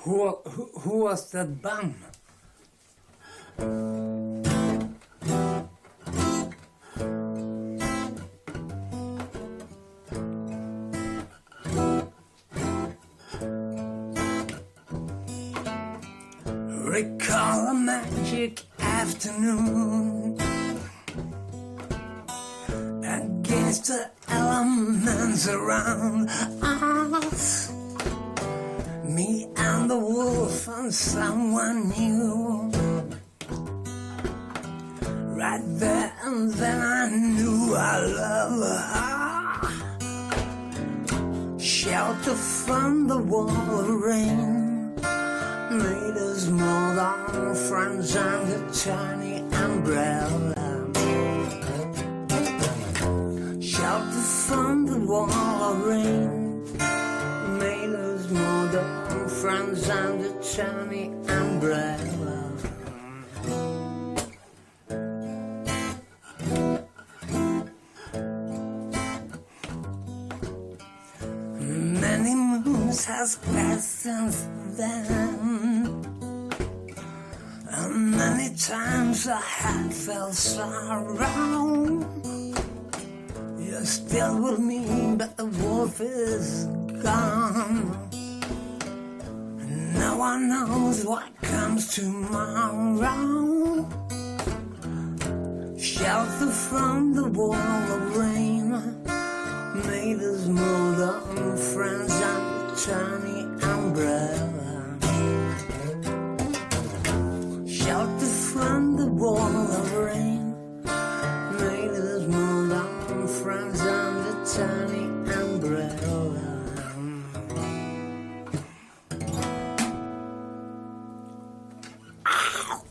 Who was that bum? Recall a magic afternoon against the elements around us. Me and the wolf and someone new. Right there and then I knew I love her. Shelter from the wall of rain made us more than friends under tiny umbrella. Shelter from the wall of rain made us more than friends under tiny umbrella. Many moons has passed since then, and many times I had felt sorrow. You're still with me, but the wolf is gone. No one knows what comes tomorrow. Shelter from the wall of rain made us more than friends under tiny umbrella.